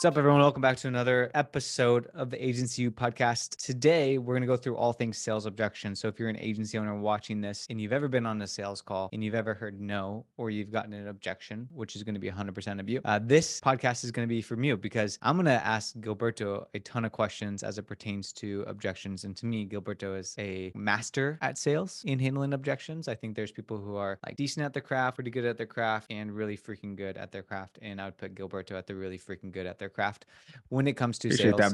What's up, everyone? Welcome back to another episode of the Agency U podcast. Today, we're going to go through all things sales objections. So if you're an agency owner watching this and you've ever been on a sales call and you've ever heard no, or you've gotten an objection, which is going to be 100% of you, this podcast is going to be from you because I'm going to ask Gilberto a ton of questions as it pertains to objections. And to me, Gilberto is a master at sales in handling objections. I think there's people who are like decent at their craft, pretty good at their craft, and really freaking good at their craft. And I would put Gilberto at the really freaking good at their craft when it comes to Appreciate sales. that,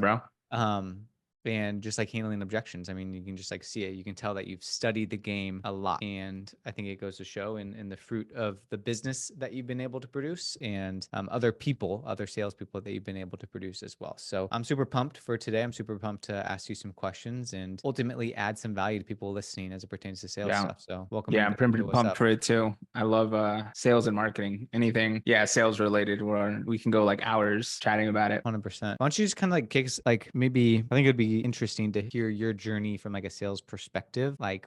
bro. And just like handling objections. I mean, you can just like see it. You can tell that you've studied the game a lot. And I think it goes to show in the fruit of the business that you've been able to produce and other salespeople that you've been able to produce as well. So I'm super pumped for today. I'm super pumped to ask you some questions and ultimately add some value to people listening as it pertains to sales stuff. So welcome. Yeah, I'm pretty pumped for it too. I love sales and marketing. Anything, sales related, where we can go like hours chatting about it. 100%. Why don't you just kind of like kick us, like maybe I think it'd be interesting to hear your journey from like a sales perspective. Like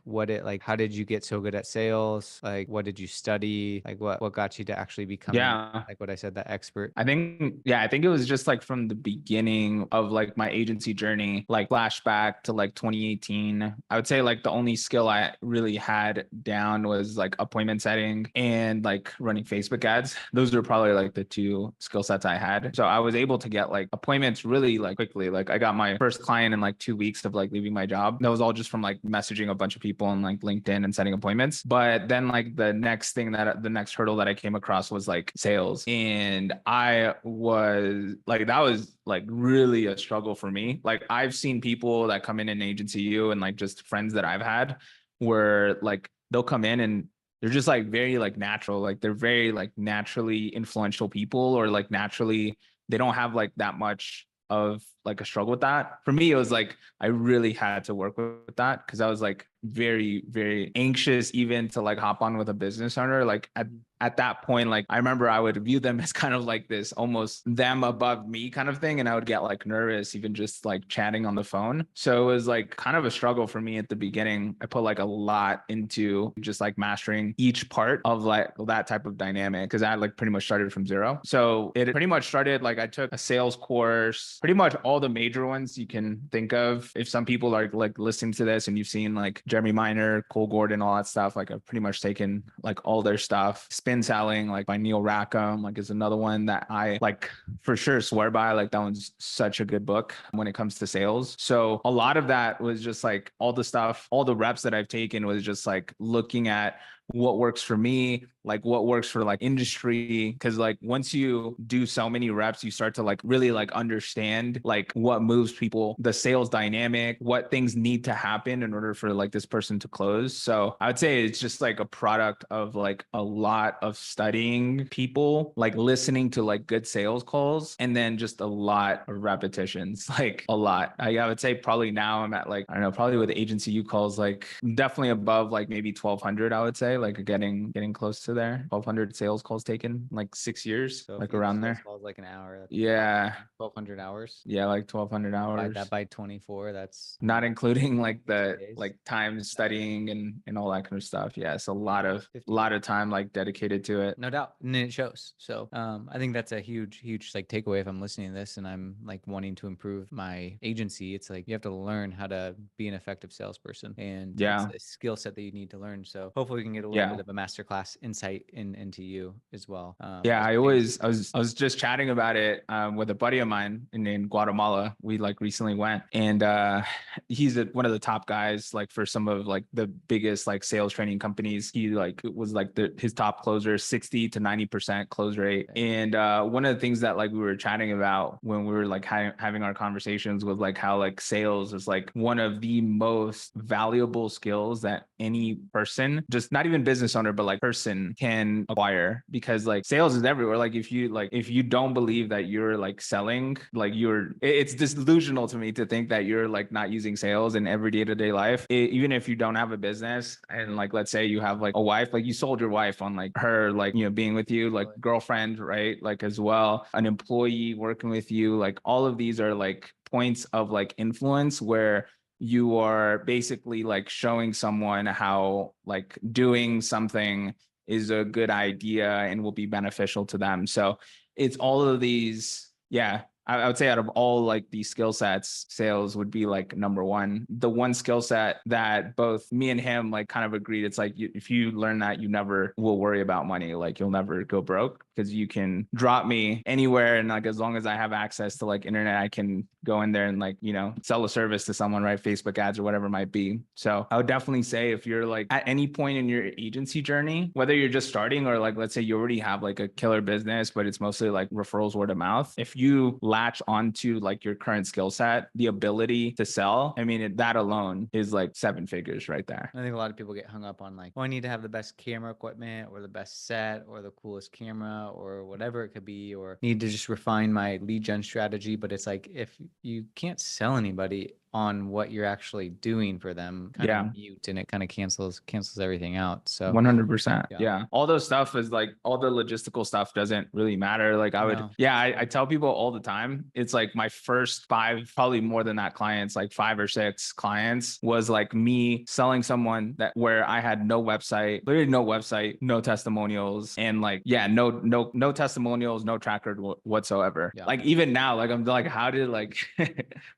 how did you get so good at sales? Like what did you study? Like what got you to actually becoming like what I said, that expert? I think it was just like from the beginning of like my agency journey, like flashback to like 2018. I would say like the only skill I really had down was like appointment setting and like running Facebook ads. Those are probably like the two skill sets I had. So I was able to get like appointments really like quickly. Like I got my first client in like 2 weeks of like leaving my job. That was all just from like messaging a bunch of people on like LinkedIn and setting appointments. But then like the next hurdle that I came across was like sales. And I was like, that was like really a struggle for me. Like I've seen people that come in agency U and like just friends that I've had where like they'll come in and they're just like very like natural. Like they're very like naturally influential people, or like naturally they don't have like that much of like a struggle with that. For me, it was like I really had to work with that because I was like very, very anxious even to like hop on with a business owner. Like at that point, like I remember I would view them as kind of like this almost them above me kind of thing. And I would get like nervous even just like chatting on the phone. So it was like kind of a struggle for me at the beginning. I put like a lot into just like mastering each part of like that type of dynamic because I like pretty much started from zero. So it pretty much started like I took a sales course, pretty much all the major ones you can think of. If some people are like listening to this and you've seen like Jeremy Miner, Cole Gordon, all that stuff, like I've pretty much taken like all their stuff. Spin Selling, like by Neil Rackham, like is another one that I like for sure swear by. Like that one's such a good book when it comes to sales. So a lot of that was just like all the stuff, all the reps that I've taken was just like looking at what works for me, like what works for like industry. Cause like once you do so many reps, you start to like really like understand like what moves people, the sales dynamic, what things need to happen in order for like this person to close. So I would say it's just like a product of like a lot of studying people, like listening to like good sales calls, and then just a lot of repetitions, like a lot. I would say probably now I'm at like, I don't know, probably with agency U calls, like definitely above like maybe 1,200, I would say, like getting close to there. 1,200 sales calls taken like 6 years, So like around there. calls like an hour. That's 1,200 hours. Yeah, like 1,200 hours. Divide that by 24. That's not including like the days. like time studying and all that kind of stuff. Yeah, it's a lot of time like dedicated to it. No doubt, and it shows. So I think that's a huge like takeaway if I'm listening to this and I'm like wanting to improve my agency. It's like you have to learn how to be an effective salesperson, and it's a skill set that you need to learn. So hopefully we can get a little bit of a masterclass insight into you as well. I was just chatting about it with a buddy of mine in Guatemala. We like recently went, and he's one of the top guys like for some of like the biggest like sales training companies. He like was like his top closer, 60 to 90% close rate. And one of the things that like we were chatting about when we were like having our conversations was like how like sales is like one of the most valuable skills that any person, just not even business owner, but like person can acquire, because like sales is everywhere. Like if you don't believe that you're like selling, like it's disillusional to me to think that you're like not using sales in every day-to-day life. Even if you don't have a business and like, let's say you have like a wife, like you sold your wife on like her, like, you know, being with you, like girlfriend, right? Like as well, an employee working with you, like all of these are like points of like influence where you are basically like showing someone how like doing something is a good idea and will be beneficial to them. So it's all of these, I would say out of all like these skill sets, sales would be like number one. The one skill set that both me and him like kind of agreed, it's like if you learn that, you never will worry about money. Like you'll never go broke because you can drop me anywhere. And like as long as I have access to like internet, I can go in there and like, you know, sell a service to someone, right? Facebook ads or whatever it might be. So I would definitely say if you're like at any point in your agency journey, whether you're just starting or like, let's say you already have like a killer business, but it's mostly like referrals, word of mouth. If you latch onto like your current skill set, the ability to sell, I mean, that alone is like 7 figures right there. I think a lot of people get hung up on like, oh, I need to have the best camera equipment or the best set or the coolest camera or whatever it could be, or need to just refine my lead gen strategy. But it's like, if you can't sell anybody on what you're actually doing for them, kind Yeah. of mute, and it kind of cancels everything out. So 100%. Yeah. Yeah. All those stuff is like all the logistical stuff doesn't really matter. Like I would, No. I tell people all the time, it's like my first 5, probably more than that clients, like 5 or 6 clients was like me selling someone that where I had no website, literally no website, no testimonials, and like, yeah, no testimonials, no track record whatsoever. Yeah. Like even now, like I'm like, how did like,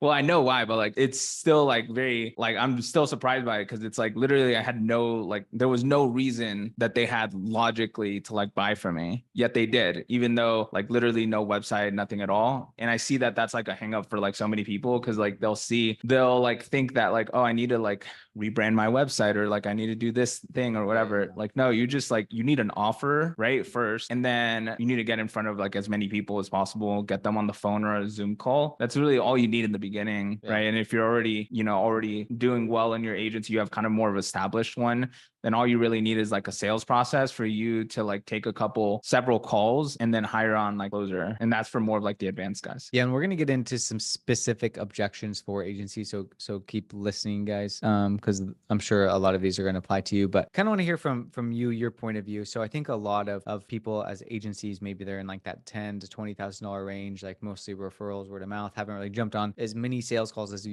well, I know why, but like it's still like very, like I'm still surprised by it because it's like literally I had no, like there was no reason that they had logically to like buy from me, yet they did, even though like literally no website, nothing at all. And I see that that's like a hang up for like so many people because like they'll like think that like, oh, I need to like rebrand my website or like I need to do this thing or whatever. Right. Like, no, you just like, you need an offer, right? First. And then you need to get in front of like as many people as possible, get them on the phone or a Zoom call. That's really all you need in the beginning, Yeah. right? And if you're already, you know, already doing well in your agency, you have kind of more of established one, then all you really need is like a sales process for you to like take several calls and then hire on like closer. And that's for more of like the advanced guys. Yeah, and we're gonna get into some specific objections for agencies. So keep listening, guys, because I'm sure a lot of these are gonna apply to you. But kind of want to hear from you, your point of view. So I think a lot of people as agencies, maybe they're in like that $10,000 to $20,000 range, like mostly referrals, word of mouth, haven't really jumped on as many sales calls as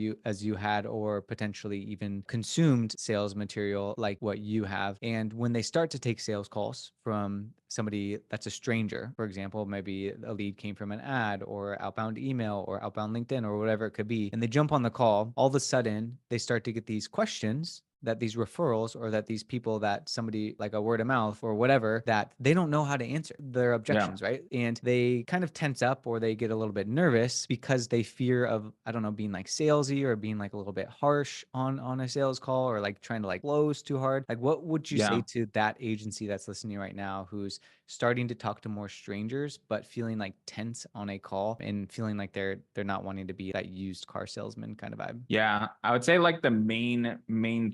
you had, or potentially even consumed sales material like what you have. And when they start to take sales calls from somebody that's a stranger, for example, maybe a lead came from an ad or outbound email or outbound LinkedIn or whatever it could be, and they jump on the call, all of a sudden they start to get these questions that these referrals or that these people that somebody like a word of mouth or whatever, that they don't know how to answer their objections, right? And they kind of tense up or they get a little bit nervous because they fear of, I don't know, being like salesy or being like a little bit harsh on a sales call or like trying to like close too hard. Like what would you say to that agency that's listening right now who's starting to talk to more strangers but feeling like tense on a call and feeling like they're not wanting to be that used car salesman kind of vibe? Yeah, I would say like the main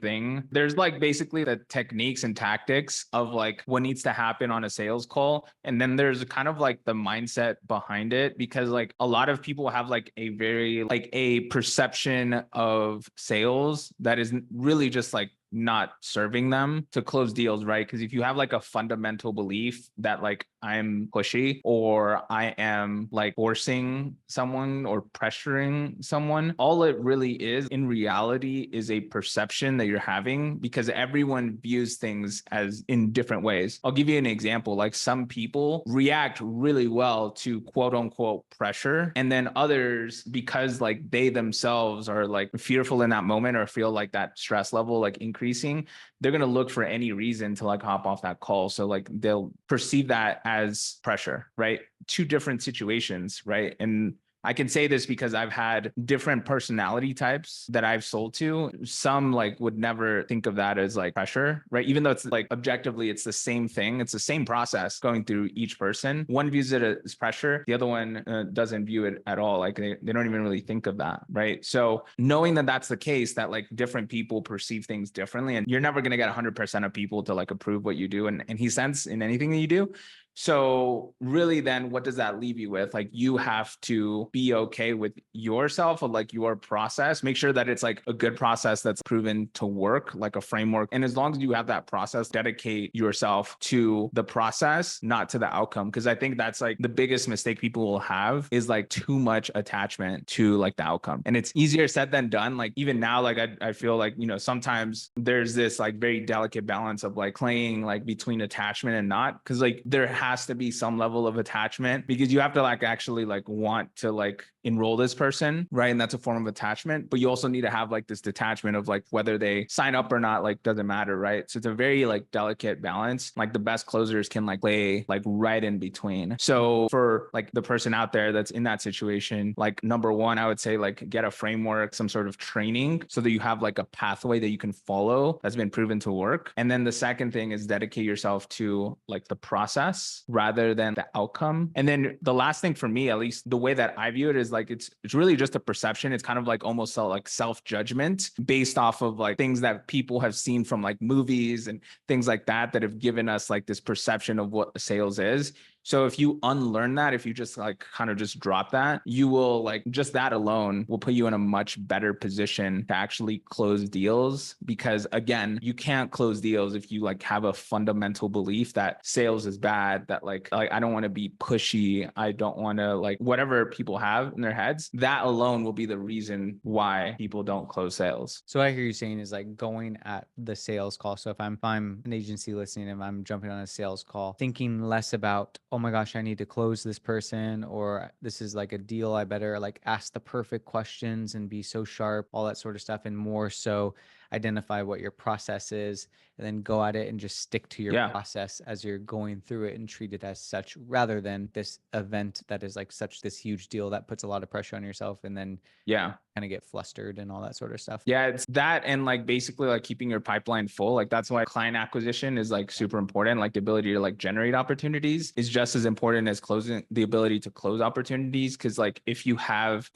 thing, there's like basically the techniques and tactics of like what needs to happen on a sales call. And then there's kind of like the mindset behind it, because like a lot of people have like a very like a perception of sales that is really just like not serving them to close deals, right? Because if you have like a fundamental belief that like I'm pushy or I am like forcing someone or pressuring someone, all it really is in reality is a perception that you're having, because everyone views things as in different ways. I'll give you an example. Like some people react really well to quote unquote pressure, and then others, because like they themselves are like fearful in that moment or feel like that stress level like increasing, they're going to look for any reason to like hop off that call. So like they'll perceive that as pressure, right? 2 different situations, right? And I can say this because I've had different personality types that I've sold to. Some like would never think of that as like pressure, right? Even though it's like objectively, it's the same thing. It's the same process going through each person. One views it as pressure. The other one doesn't view it at all. Like they don't even really think of that, right? So knowing that that's the case, that like different people perceive things differently, and you're never going to get 100% of people to like approve what you do. And he sense in anything that you do. So really then what does that leave you with? Like you have to be okay with yourself or like your process, make sure that it's like a good process that's proven to work, like a framework. And as long as you have that process, dedicate yourself to the process, not to the outcome. Cause I think that's like the biggest mistake people will have is like too much attachment to like the outcome. And it's easier said than done. Like even now, like I feel like, you know, sometimes there's this like very delicate balance of like playing like between attachment and not, cause like there has to be some level of attachment, because you have to like actually like want to like enroll this person, right? And that's a form of attachment. But you also need to have like this detachment of like whether they sign up or not, like doesn't matter, right? So it's a very like delicate balance. Like the best closers can like lay like right in between. So for like the person out there that's in that situation, like number one, I would say like get a framework, some sort of training, so that you have like a pathway that you can follow that's been proven to work. And then the second thing is dedicate yourself to like the process rather than the outcome. And then the last thing for me, at least the way that I view it, is like it's really just a perception. It's kind of like almost like self-judgment based off of like things that people have seen from like movies and things like that have given us like this perception of what sales is. So if you unlearn that, if you just like kind of just drop that, you will like just that alone will put you in a much better position to actually close deals. Because again, you can't close deals if you like have a fundamental belief that sales is bad, that like I don't want to be pushy, I don't want to like whatever people have in their heads. That alone will be the reason why people don't close sales. So what I hear you saying is like going at the sales call. So if I'm an agency listening and I'm jumping on a sales call, thinking less about, oh my gosh, I need to close this person, or this is like a deal, I better like ask the perfect questions and be so sharp, all that sort of stuff, and more so identify what your process is and then go at it and just stick to your process as you're going through it and treat it as such, rather than this event that is like such this huge deal that puts a lot of pressure on yourself and then kind of get flustered and all that sort of stuff. Yeah, it's that, and like basically like keeping your pipeline full. Like that's why client acquisition is like super important. Like the ability to like generate opportunities is just as important as closing, the ability to close opportunities. Cause like if you have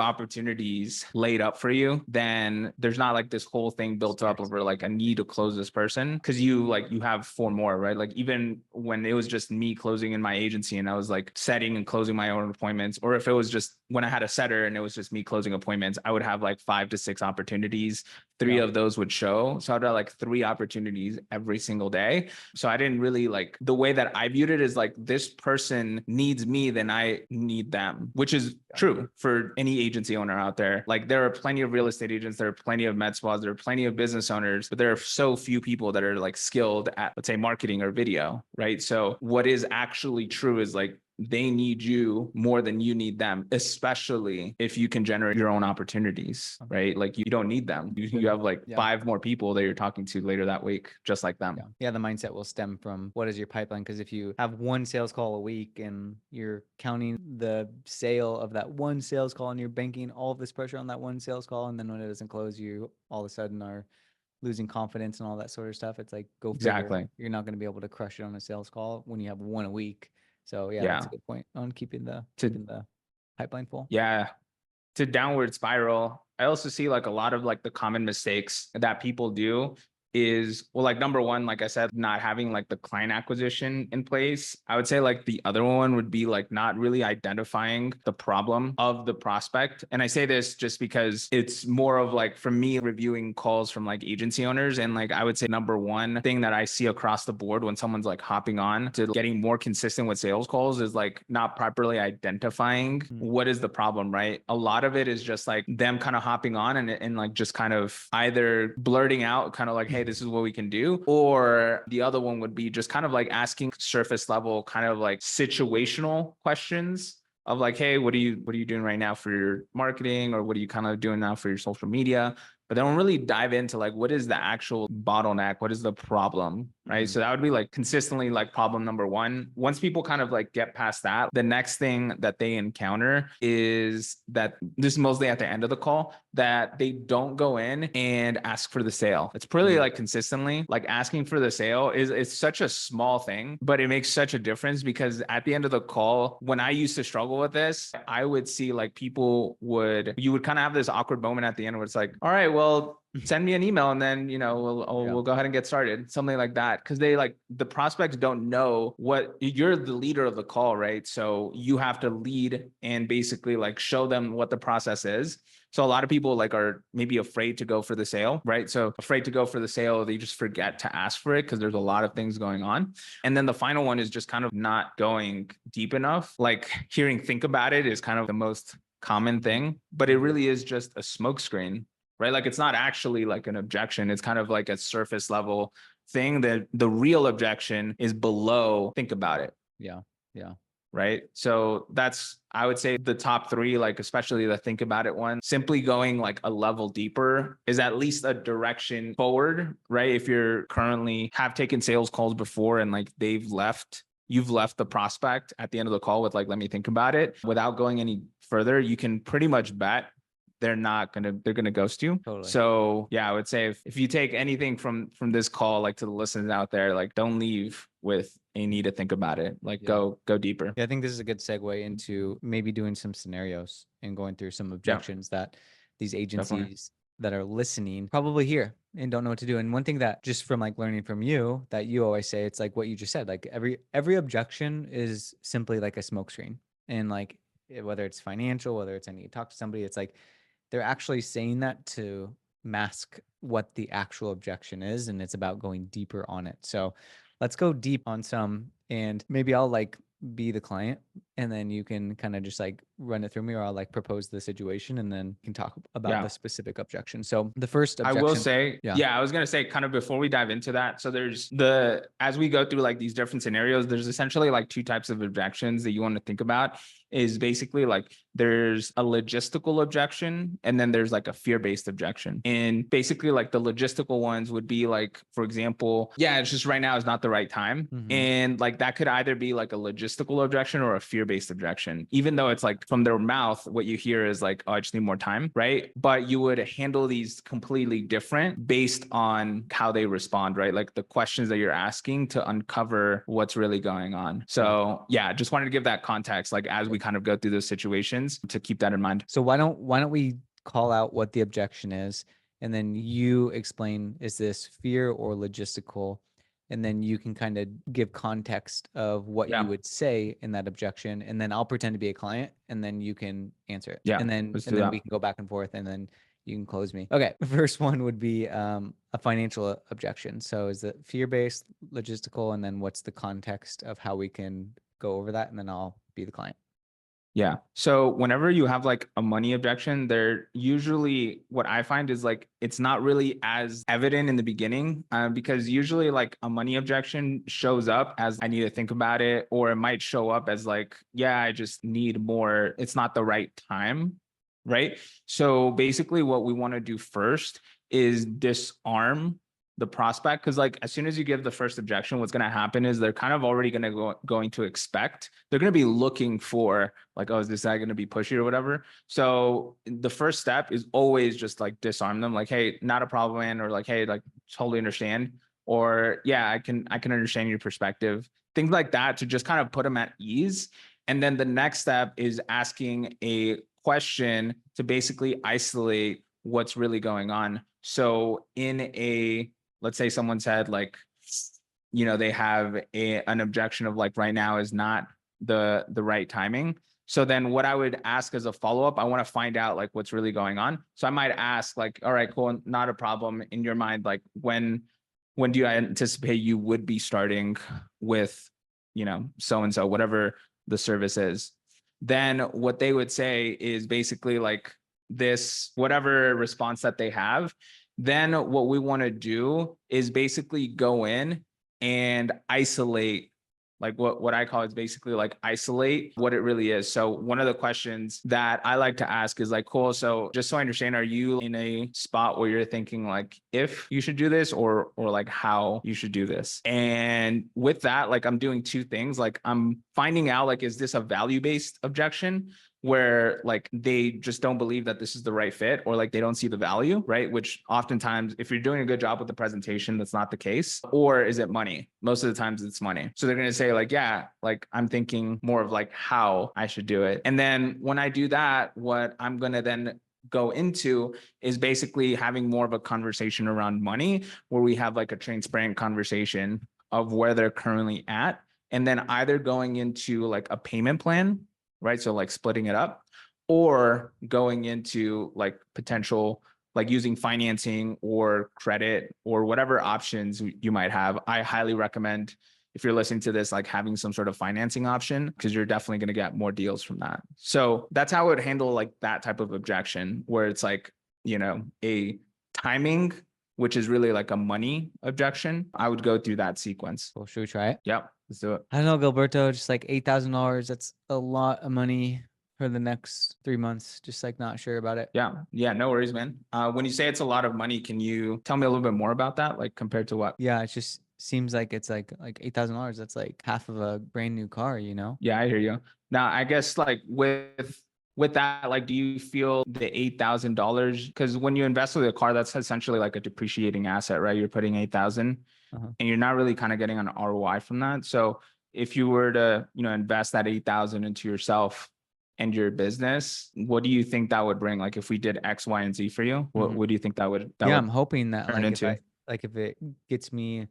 opportunities laid up for you, then there's not like this whole thing built up over like a need to close this person. Cause you have 4 more, right? Like even when it was just me closing in my agency and I was like setting and closing my own appointments, or if it was just when I had a setter and it was just me closing appointments, I would have like 5 to 6 opportunities. 3 of those would show. So I'd have like 3 opportunities every single day. So I didn't really like, the way that I viewed it is like, this person needs me, then I need them, which is true for any agency owner out there. Like there are plenty of real estate agents, there are plenty of med spas, there are plenty of business owners, but there are so few people that are like skilled at, let's say, marketing or video, right? So what is actually true is like, they need you more than you need them, especially if you can generate your own opportunities, right? Like you don't need them. You have like 5 more people that you're talking to later that week, just like them. Yeah, the mindset will stem from what is your pipeline? Because if you have 1 sales call a week and you're counting the sale of that 1 sales call and you're banking all of this pressure on that 1 sales call, and then when it doesn't close, you all of a sudden are losing confidence and all that sort of stuff. It's like, go figure. You're not going to be able to crush it on a sales call when you have 1 a week. So that's a good point on keeping the pipeline full. Yeah. To downward spiral. I also see like a lot of like the common mistakes that people do is, well, like number one, like I said, not having like the client acquisition in place. I would say like the other one would be like not really identifying the problem of the prospect. And I say this just because it's more of like, for me, reviewing calls from like agency owners. And like, I would say number one thing that I see across the board when someone's like hopping on to getting more consistent with sales calls is like not properly identifying what is the problem, right? A lot of it is just like them kind of hopping on and like just kind of either blurting out kind of like, hey, this is what we can do. Or the other one would be just kind of like asking surface level, kind of like situational questions of like, hey, what are you doing right now for your marketing? Or what are you kind of doing now for your social media? But they don't really dive into like, what is the actual bottleneck? What is the problem? Right. So that would be like consistently like problem number one. Once people kind of like get past that, the next thing that they encounter is that this is mostly at the end of the call, that they don't go in and ask for the sale. It's pretty like consistently like asking for the sale it's such a small thing, but it makes such a difference, because at the end of the call, when I used to struggle with this, I would see like you would kind of have this awkward moment at the end where it's like, all right, well, send me an email and then, we'll go ahead and get started. Something like that. Cause they like, the prospects don't know what, you're the leader of the call, right? So you have to lead and basically like show them what the process is. So a lot of people like are maybe afraid to go for the sale, right? So afraid to go for the sale, they just forget to ask for it because there's a lot of things going on. And then the final one is just kind of not going deep enough. Like think about it is kind of the most common thing, but it really is just a smokescreen, right? Like it's not actually like an objection. It's kind of like a surface level thing, that the real objection is below think about it. Yeah. Yeah. Right. So that's, I would say, the top three, like especially the think about it one, simply going like a level deeper is at least a direction forward, right? If you're currently have taken sales calls before and like you've left the prospect at the end of the call with like, let me think about it, without going any further, you can pretty much bet they're gonna ghost you. Totally. So yeah, I would say if you take anything from this call, like to the listeners out there, like don't leave with a need to think about it. Like Yeah. go deeper. Yeah, I think this is a good segue into maybe doing some scenarios and going through some objections that these agencies that are listening probably hear and don't know what to do. And one thing that just from like learning from you that you always say, it's like what you just said, like every objection is simply like a smokescreen. And like whether it's financial, whether it's I need to talk to somebody, it's like they're actually saying that to mask what the actual objection is, and it's about going deeper on it. So let's go deep on some, and maybe I'll like be the client, and then you can kind of just like run it through me, or I'll like propose the situation and then can talk about the specific objection. So the first objection, I will say, I was going to say kind of before we dive into that. So as we go through like these different scenarios, there's essentially like two types of objections that you want to think about. Is basically like there's a logistical objection and then there's like a fear-based objection. And basically like the logistical ones would be like, for example, it's just right now is not the right time. Mhm. And like that could either be like a logistical objection or a fear-based objection, even though it's like from their mouth, what you hear is like, oh, I just need more time, right? But you would handle these completely different based on how they respond, right? Like the questions that you're asking to uncover what's really going on. So just wanted to give that context, like as we kind of go through those situations, to keep that in mind. So why don't we call out what the objection is, and then you explain, is this fear or logistical? And then you can kind of give context of what you would say in that objection, and then I'll pretend to be a client, and then you can answer it. And then we can go back and forth, and then you can close me. Okay, the first one would be a financial objection. So is it fear-based, logistical, and then what's the context of how we can go over that, and then I'll be the client. Yeah. So whenever you have like a money objection, they're usually, what I find is like, it's not really as evident in the beginning, because usually like a money objection shows up as I need to think about it, or it might show up as like, I just need more. It's not the right time. Right. So basically what we want to do first is disarm the prospect, because like as soon as you give the first objection, what's going to happen is they're kind of already going to expect, they're going to be looking for like, oh, is this guy going to be pushy or whatever? So the first step is always just like disarm them, like, hey, not a problem, man, or like, hey, like totally understand, or I can understand your perspective, things like that, to just kind of put them at ease. And then the next step is asking a question to basically isolate what's really going on. So let's say someone said like, they have an objection of like, right now is not the right timing. So then what I would ask as a follow-up, I want to find out like what's really going on. So I might ask like, all right, cool, not a problem. In your mind, like when do you anticipate you would be starting with, so-and-so, whatever the service is? Then what they would say is basically like this, whatever response that they have. Then what we want to do is basically go in and isolate, like what I call is basically like isolate what it really is. So one of the questions that I like to ask is like, cool, so just so I understand, are you in a spot where you're thinking like if you should do this, or like how you should do this? And with that, like I'm doing two things. Like I'm finding out like, is this a value-based objection, where like they just don't believe that this is the right fit, or like they don't see the value, right? Which oftentimes, if you're doing a good job with the presentation, that's not the case. Or is it money? Most of the times it's money. So they're going to say like, like I'm thinking more of like how I should do it. And then when I do that, what I'm going to then go into is basically having more of a conversation around money, where we have like a transparent conversation of where they're currently at, and then either going into like a payment plan, right? So like splitting it up, or going into like potential, like using financing or credit or whatever options you might have. I highly recommend, if you're listening to this, like having some sort of financing option, because you're definitely going to get more deals from that. So that's how I would handle like that type of objection, where it's like, a timing which is really like a money objection, I would go through that sequence. Well, should we try it? Yep, let's do it. I don't know, Gilberto, just like $8,000. That's a lot of money for the next 3 months. Just like not sure about it. Yeah, no worries, man. When you say it's a lot of money, can you tell me a little bit more about that? Like compared to what? Yeah, it just seems like it's like $8,000. That's like half of a brand new car, you know? Yeah, I hear you. Now, I guess like with that, like, do you feel the $8,000? Because when you invest with a car, that's essentially like a depreciating asset, right? You're putting 8,000, and you're not really kind of getting an ROI from that. So if you were to, invest that 8,000 into yourself and your business, what do you think that would bring? Like if we did X, Y, and Z for you, what do you think that would Yeah, would I'm hoping that turn into? if it gets me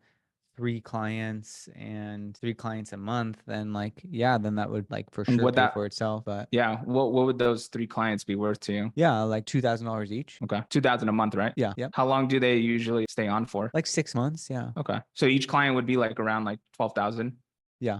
3 clients and 3 clients a month, then then that would like for And sure what pay that, for itself. But yeah, what would those 3 clients be worth to you? yeah, like $2,000 each. Okay, 2,000 a month, right? Yeah. Yep. How long do they usually stay on for? Like 6 months. Yeah. Okay, so each client would be like around like 12,000. Yeah.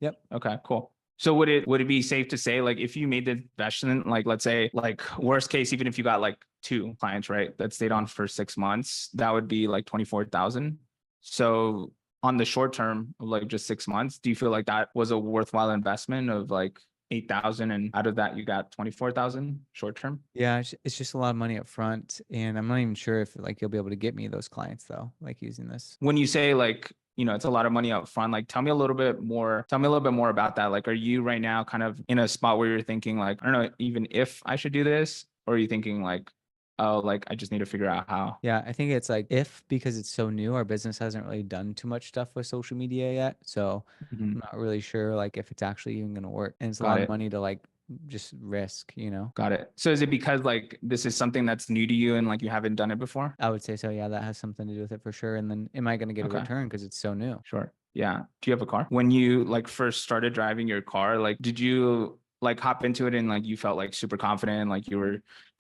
Yep. Okay, cool. So would it be safe to say, like, if you made the investment, like let's say, like worst case, even if you got like 2 clients, right, that stayed on for 6 months, that would be like 24,000. So on the short term of like just 6 months, do you feel like that was a worthwhile investment of like 8,000, and out of that you got 24,000 short term? Yeah, it's just a lot of money up front, and I'm not even sure if like you'll be able to get me those clients though, like using this. When you say like, it's a lot of money up front, like tell me a little bit more about that. Like, are you right now kind of in a spot where you're thinking like, I don't know, even if I should do this, or are you thinking like, oh, like I just need to figure out how? Yeah, I think it's like because it's so new, our business hasn't really done too much stuff with social media yet. So Mhm. I'm not really sure like if it's actually even gonna work. And it's a Got lot of it. money to like just risk, you know? Got it. So is it because like this is something that's new to you and like you haven't done it before? I would say so. Yeah, that has something to do with it for sure. And then am I gonna get a Okay. return because it's so new? Sure. Yeah. Do you have a car? When you like first started driving your car, like did you like hop into it and like you felt like super confident, like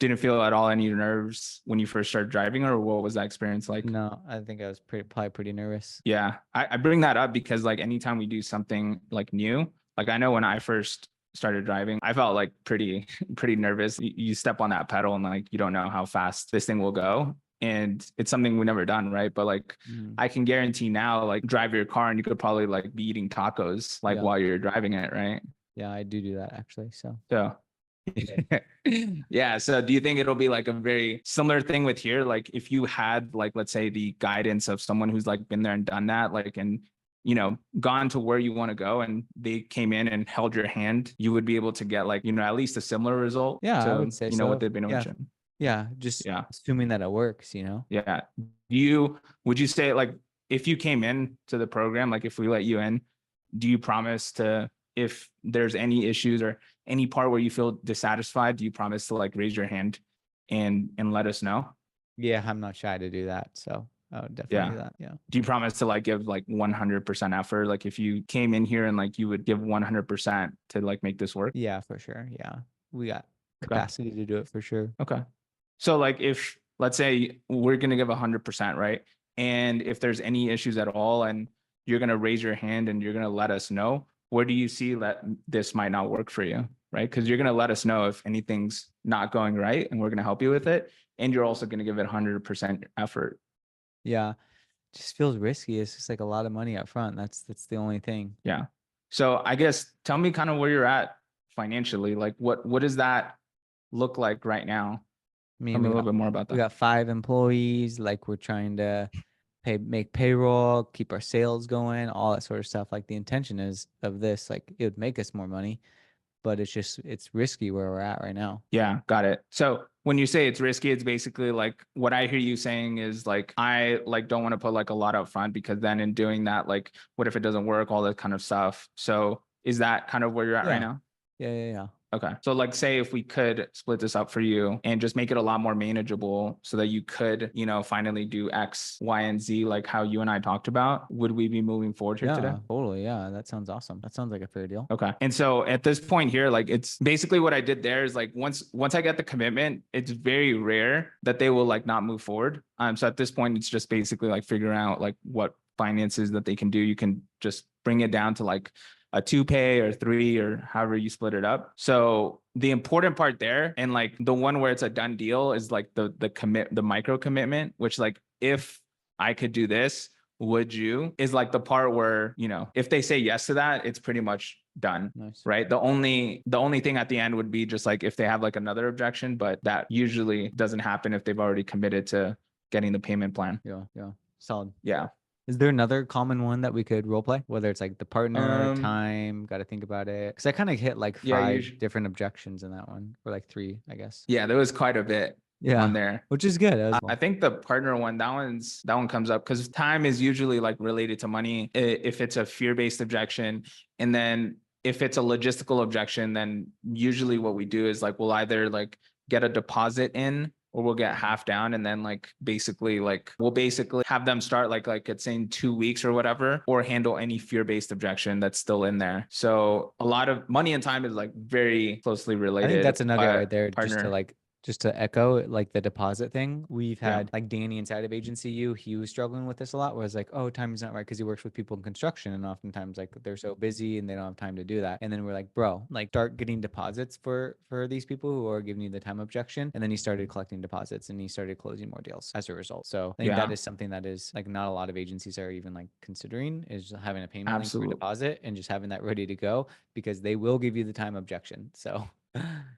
didn't feel at all any nerves when you first started driving, or what was that experience like? No, I think I was probably pretty nervous. Yeah. I bring that up because like anytime we do something like new, like I know when I first started driving, I felt like pretty nervous. You step on that pedal and like you don't know how fast this thing will go. And it's something we've never done, right? But like I can guarantee now, like drive your car and you could probably like be eating tacos like while you're driving it, right? Yeah, I do that actually. So yeah. So do you think it'll be like a very similar thing with here? Like if you had like, let's say the guidance of someone who's like been there and done that, like, and gone to where you want to go, and they came in and held your hand, you would be able to get like, at least a similar result. yeah, I to, would say so. what they've been Yeah. doing. Yeah, just Yeah. assuming that it works, you know? Yeah. Would you say like, if you came in to the program, like if we let you in, do you promise to, if there's any issues or any part where you feel dissatisfied, do you promise to like raise your hand and let us know? Yeah, I'm not shy to do that. So I would definitely do that. Yeah. Do you promise to like give like 100% effort? Like if you came in here and like you would give 100% to like make this work? Yeah, for sure. Yeah. We got capacity to do it for sure. Okay. So like if, let's say we're going to give 100%, right? And if there's any issues at all and you're going to raise your hand and you're going to let us know, where do you see that this might not work for you, right? Because you're going to let us know if anything's not going right and we're going to help you with it. And you're also going to give it 100% effort. Yeah. Just feels risky. It's just like a lot of money up front. That's the only thing. Yeah. So I guess tell me kind of where you're at financially. Like what does that look like right now? I mean, Tell me a little bit more about that. We got 5 employees. Like we're trying to make payroll, keep our sales going, all that sort of stuff. Like the intention is of this, like it would make us more money, but it's risky where we're at right now. Yeah, got it. So when you say it's risky, it's basically like what I hear you saying is like, I like don't want to put like a lot up front because then in doing that, like, what if it doesn't work, all that kind of stuff. So is that kind of where you're at right now? Yeah. Okay. So like say if we could split this up for you and just make it a lot more manageable so that you could, finally do X, Y, and Z, like how you and I talked about, would we be moving forward here today? Totally. Yeah. That sounds awesome. That sounds like a fair deal. Okay. And so at this point here, like it's basically what I did there is like once I get the commitment, it's very rare that they will like not move forward. So at this point, it's just basically like figuring out like what finances that they can do. You can just bring it down to like a 2 pay or 3 or however you split it up. So the important part there, and like the one where it's a done deal, is like the micro commitment, which like if I could do this, would you, is like the part where, you know, if they say yes to that, it's pretty much done. Nice. Right. The only thing at the end would be just like if they have like another objection, but that usually doesn't happen if they've already committed to getting the payment plan. Yeah. Yeah. Solid. Yeah. Is there another common one that we could role play? Whether it's like the partner, Um, time, got to think about it. Because I kind of hit like yeah, 5 different objections in that one, or like 3, I guess. yeah, there was quite a bit Yeah, on there. which is good. I think the partner one, that one comes up because time is usually like related to money. If it's a fear-based objection, and then if it's a logistical objection, then usually what we do is like we'll either like get a deposit in or we'll get half down, and then we'll basically have them start like it's in 2 weeks or whatever, or handle any fear-based objection that's still in there. So a lot of money and time is like very closely related. I think that's a nugget but right there. partner, Just to echo like the deposit thing. We've Yeah. had like Danny inside of Agency U, he was struggling with this a lot, where it's like, oh, time is not right, because he works with people in construction, and oftentimes like they're so busy and they don't have time to do that. And then we're like, bro, like start getting deposits for these people who are giving you the time objection. And then he started collecting deposits and he started closing more deals as a result. So I think Yeah. that is something that is like not a lot of agencies are even like considering, is just having a payment link for a Absolutely. deposit and just having that ready to go, because they will give you the time objection. So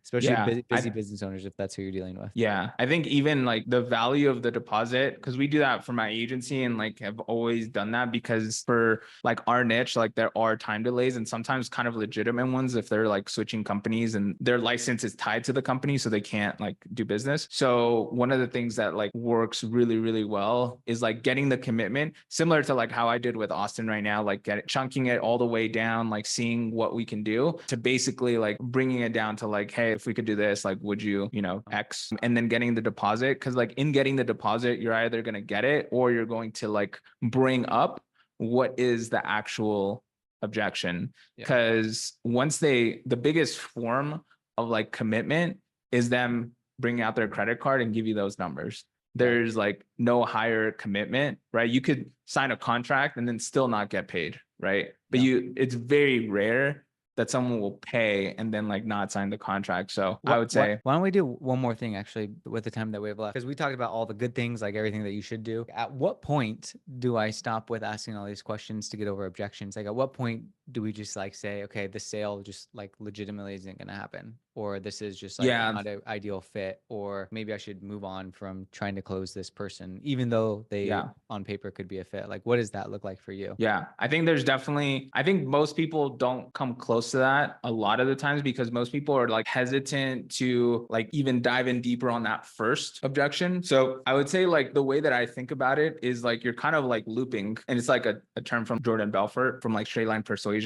especially Yeah, busy business owners, if that's who you're dealing with. Yeah, I think even like the value of the deposit, because we do that for my agency and like have always done that, because for like our niche, like there are time delays, and sometimes kind of legitimate ones if they're like switching companies and their license is tied to the company, so they can't like do business. So one of the things that like works really, really well is like getting the commitment, similar to like how I did with Austin right now, like chunking it all the way down, like seeing what we can do, to basically like bringing it down to like, hey, if we could do this, like, would you, X, and then getting the deposit. Cause like in getting the deposit, you're either going to get it or you're going to like bring up what is the actual objection. Yeah. Cause the biggest form of like commitment is them bringing out their credit card and give you those numbers. There's like no higher commitment, right? You could sign a contract and then still not get paid, right? But it's very rare that someone will pay and then like not sign the contract. So I would say, why don't we do one more thing actually with the time that we have left? Because we talked about all the good things, like everything that you should do. At what point do I stop with asking all these questions to get over objections? Like at what point do we just like say, okay, the sale just like legitimately isn't going to happen, or this is just like not an ideal fit, or maybe I should move on from trying to close this person, even though they on paper could be a fit? Like, what does that look like for you? Yeah, I think most people don't come close to that a lot of the times, because most people are like hesitant to like even dive in deeper on that first objection. So I would say like the way that I think about it is like you're kind of like looping, and it's like a term from Jordan Belfort from like Straight Line Persuasion,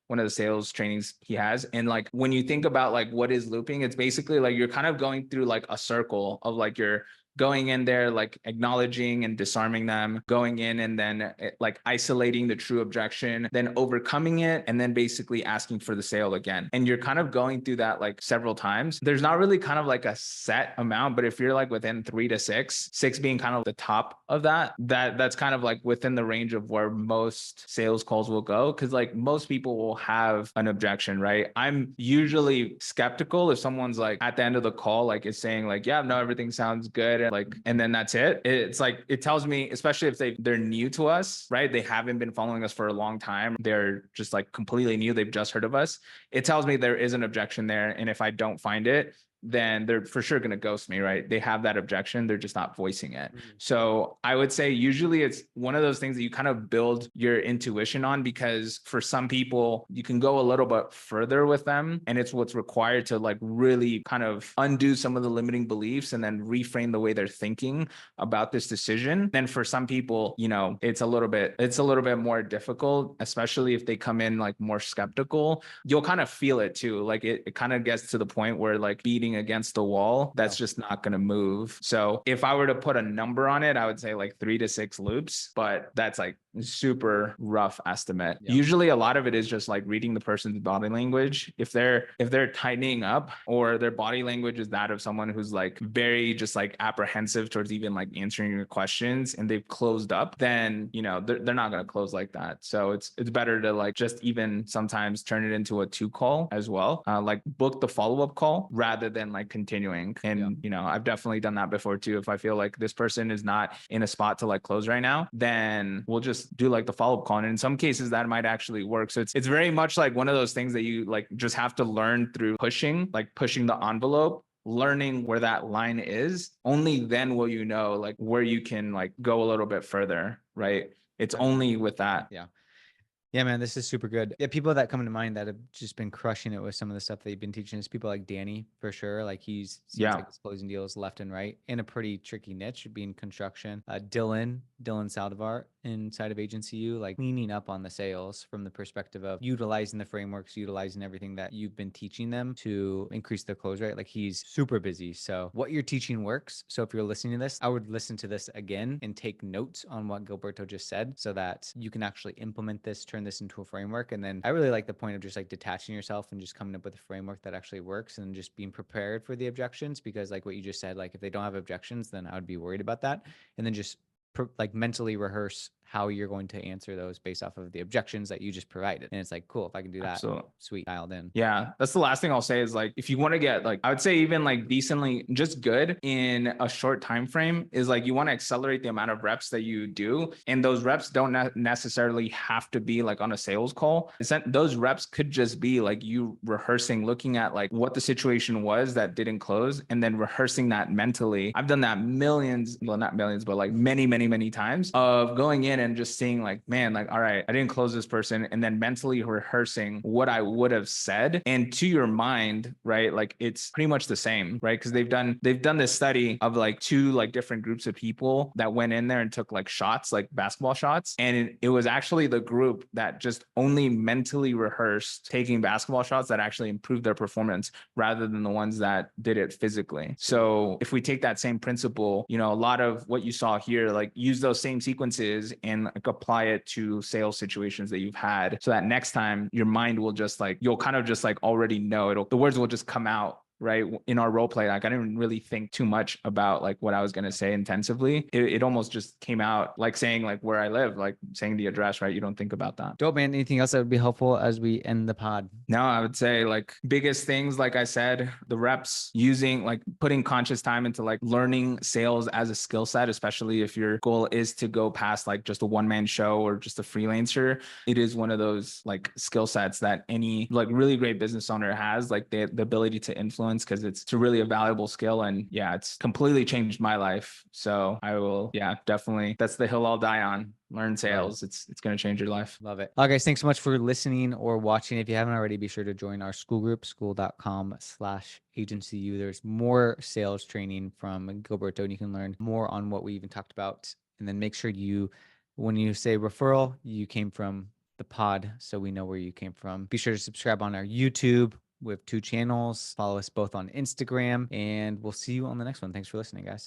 one of the sales trainings he has. And like when you think about like what is looping, it's basically like you're kind of going through like a circle of like you're going in there, like acknowledging and disarming them, going in and then like isolating the true objection, then overcoming it, and then basically asking for the sale again. And you're kind of going through that like several times. There's not really kind of like a set amount, but if you're like within 3 to 6, 6 being kind of the top of that's kind of like within the range of where most sales calls will go. Cause like most people will have an objection, right? I'm usually skeptical if someone's like at the end of the call, like is saying like, yeah, no, everything sounds good, like, and then that's it. It's like, it tells me, especially if they're new to us, right? They haven't been following us for a long time. They're just like completely new. They've just heard of us. It tells me there is an objection there. And if I don't find it, then they're for sure going to ghost me, right? They have that objection. They're just not voicing it. So I would say usually it's one of those things that you kind of build your intuition on, because for some people, you can go a little bit further with them, and it's what's required to like really kind of undo some of the limiting beliefs and then reframe the way they're thinking about this decision. And for some people, it's a little bit more difficult, especially if they come in like more skeptical. You'll kind of feel it too. Like it kind of gets to the point where like beating against the wall, that's just not going to move. So if I were to put a number on it, I would say like 3 to 6 loops, but that's like super rough estimate. Yep. Usually a lot of it is just like reading the person's body language. If they're tightening up, or their body language is that of someone who's like very just like apprehensive towards even like answering your questions, and they've closed up, then they're not going to close like that. So it's better to like just even sometimes turn it into a 2 call as well. Like book the follow-up call rather than like continuing. And I've definitely done that before too. If I feel like this person is not in a spot to like close right now, then we'll just do like the follow-up call. And in some cases that might actually work. So it's very much like one of those things that you like just have to learn through pushing the envelope, learning where that line is. Only then will you know like where you can like go a little bit further, right? It's only with that. Yeah. Yeah, man, this is super good. Yeah, people that come to mind that have just been crushing it with some of the stuff that you've been teaching is people like Danny, for sure. Like seems like he's closing deals left and right in a pretty tricky niche, being construction. Dylan Saldivar inside of Agency U, like cleaning up on the sales from the perspective of utilizing the frameworks, utilizing everything that you've been teaching them to increase their close rate. Like he's super busy. So what you're teaching works. So if you're listening to this, I would listen to this again and take notes on what Gilberto just said so that you can actually implement this, turn this into a framework. And then I really like the point of just like detaching yourself and just coming up with a framework that actually works, and just being prepared for the objections, because like what you just said, like if they don't have objections, then I would be worried about that. And then just like mentally rehearse how you're going to answer those based off of the objections that you just provided. And it's like, cool, if I can do that, Absolutely. sweet, dialed in. Yeah, that's the last thing I'll say is like, if you want to get like, I would say even like decently just good in a short time frame, is like you want to accelerate the amount of reps that you do. And those reps don't necessarily have to be like on a sales call. Those reps could just be like you rehearsing, looking at like what the situation was that didn't close, and then rehearsing that mentally. I've done that millions, well, not millions, but like many, many, many times, of going in and just seeing like, man, like, all right, I didn't close this person. And then mentally rehearsing what I would have said. And to your mind, right, like it's pretty much the same, right? Because they've done this study of like two like different groups of people that went in there and took like shots, like basketball shots. And it was actually the group that just only mentally rehearsed taking basketball shots that actually improved their performance, rather than the ones that did it physically. So if we take that same principle, a lot of what you saw here, like use those same sequences and like apply it to sales situations that you've had, so that next time your mind will just like, you'll kind of just like already know, the words will just come out, right? In our role play, like I didn't really think too much about like what I was going to say intensively. It almost just came out like saying like where I live, like saying the address, right? You don't think about that. Dope, man. Anything else that would be helpful as we end the pod? No, I would say like biggest things, like I said, the reps, using like putting conscious time into like learning sales as a skill set, especially if your goal is to go past like just a one-man show or just a freelancer. It is one of those like skill sets that any like really great business owner has, like the ability to influence, because it's a really a valuable skill. And yeah, it's completely changed my life. So I will, yeah, definitely, that's the hill I'll die on. Learn sales. It's going to change your life. Love it. All right, guys, thanks so much for listening or watching. If you haven't already, be sure to join our school group, school.com/agencyu. There's more sales training from Gilberto, and you can learn more on what we even talked about. And then make sure when you say referral, you came from the pod, so we know where you came from. Be sure to subscribe on our YouTube. We have 2 channels. Follow us both on Instagram, and we'll see you on the next one. Thanks for listening, guys.